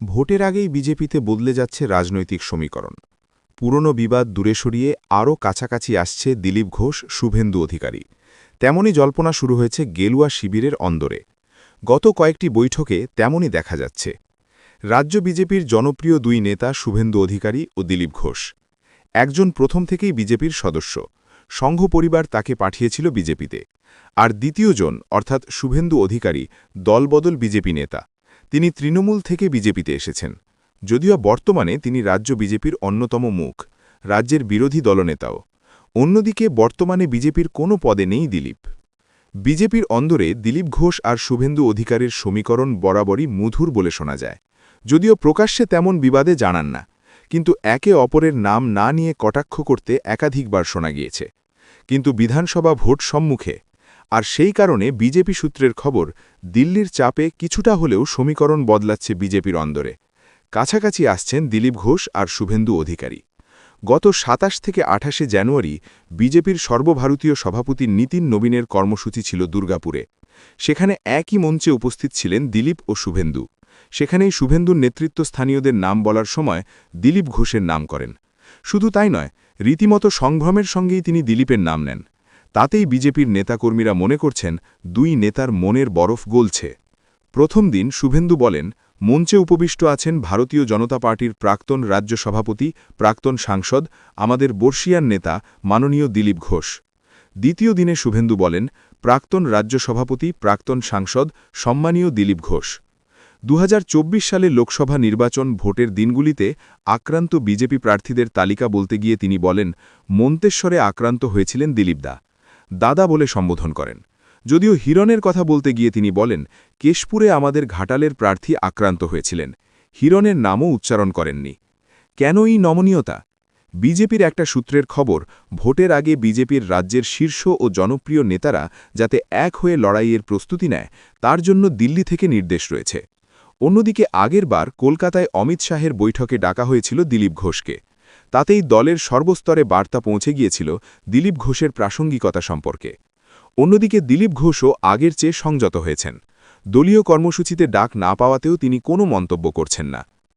ভোটের আগেই বিজেপিতে বদলে যাচ্ছে রাজনৈতিক সমীকরণ। পুরনো বিবাদ দূরে সরিয়ে আরও কাছাকাছি আসছে দিলীপ ঘোষ, শুভেন্দু অধিকারী। তেমনই জল্পনা শুরু হয়েছে গেলুয়া শিবিরের অন্দরে। গত কয়েকটি বৈঠকে তেমনই দেখা যাচ্ছে। রাজ্য বিজেপির জনপ্রিয় দুই নেতা শুভেন্দু অধিকারী ও দিলীপ ঘোষ। একজন প্রথম থেকেই বিজেপির সদস্য, সংঘ পরিবার তাকে পাঠিয়েছিল বিজেপিতে। আর দ্বিতীয়জন অর্থাৎ শুভেন্দু অধিকারী দলবদল বিজেপি নেতা। তিনি তৃণমূল থেকে বিজেপিতে এসেছেন, যদিও বর্তমানে তিনি রাজ্য বিজেপির অন্যতম মুখ, রাজ্যের বিরোধী দলনেতাও। অন্যদিকে বর্তমানে বিজেপির কোনো পদে নেই দিলীপ। বিজেপির অন্দরে দিলীপ ঘোষ আর শুভেন্দু অধিকারীর সমীকরণ বরাবরই মধুর বলে শোনা যায়, যদিও প্রকাশ্যে তেমন বিবাদে জানান না, কিন্তু একে অপরের নাম না নিয়ে কটাক্ষ করতে একাধিকবার শোনা গিয়েছে। কিন্তু বিধানসভা ভোট সম্মুখে, আর সেই কারণে বিজেপি সূত্রের খবর, দিল্লির চাপে কিছুটা হলেও সমীকরণ বদলাচ্ছে বিজেপির অন্দরে। কাছাকাছি আসছেন দিলীপ ঘোষ আর শুভেন্দু অধিকারী। গত ২৭ থেকে ২৮ জানুয়ারি বিজেপির সর্বভারতীয় সভাপতি নীতিন নবীনের কর্মসূচি ছিল দুর্গাপুরে। সেখানে একই মঞ্চে উপস্থিত ছিলেন দিলীপ ও শুভেন্দু। সেখানেই শুভেন্দুর নেতৃত্বস্থানীয়দের নাম বলার সময় দিলীপ ঘোষের নাম করেন। শুধু তাই নয়, রীতিমতো সংভ্রমের সঙ্গেই তিনি দিলীপের নাম নেন। তাতেই বিজেপির নেতাকর্মীরা মনে করছেন দুই নেতার মনের বরফ গলছে। প্রথম দিন শুভেন্দু বলেন, মঞ্চে উপবিষ্ট আছেন ভারতীয় জনতা পার্টির প্রাক্তন রাজ্য সভাপতি, প্রাক্তন সাংসদ, আমাদের বর্ষিয়ান নেতা মাননীয় দিলীপ ঘোষ। দ্বিতীয় দিনে শুভেন্দু বলেন, প্রাক্তন রাজ্য সভাপতি, প্রাক্তন সাংসদ, সম্মানীয় দিলীপ ঘোষ। ২০২৪ সালে লোকসভা নির্বাচন ভোটের দিনগুলিতে আক্রান্ত বিজেপি প্রার্থীদের তালিকা বলতে গিয়ে তিনি বলেন, মন্তেশ্বরে আক্রান্ত হয়েছিলেন দিলীপদা, দাদা বলে সম্বোধন করেন। যদিও হিরণের কথা বলতে গিয়ে তিনি বলেন, কেশপুরে আমাদের ঘাটালের প্রার্থী আক্রান্ত হয়েছিলেন, হিরণের নামও উচ্চারণ করেননি। কেন এই নমনীয়তা? বিজেপির একটা সূত্রের খবর, ভোটের আগে বিজেপির রাজ্যের শীর্ষ ও জনপ্রিয় নেতারা যাতে এক হয়ে লড়াইয়ের প্রস্তুতি নেয়, তার জন্য দিল্লি থেকে নির্দেশ রয়েছে। অন্যদিকে আগেরবার কলকাতায় অমিত শাহের বৈঠকে ডাকা হয়েছিল দিলীপ ঘোষকে। তাতেই দলের সর্বস্তরে বার্তা পৌঁছে গিয়েছিল দিলীপ ঘোষের প্রাসঙ্গিকতা সম্পর্কে। অন্যদিকে দিলীপ ঘোষও আগের চেয়ে সংযত হয়েছেন। দলীয় কর্মসূচিতে ডাক না পাওয়াতেও তিনি কোনো মন্তব্য করছেন না।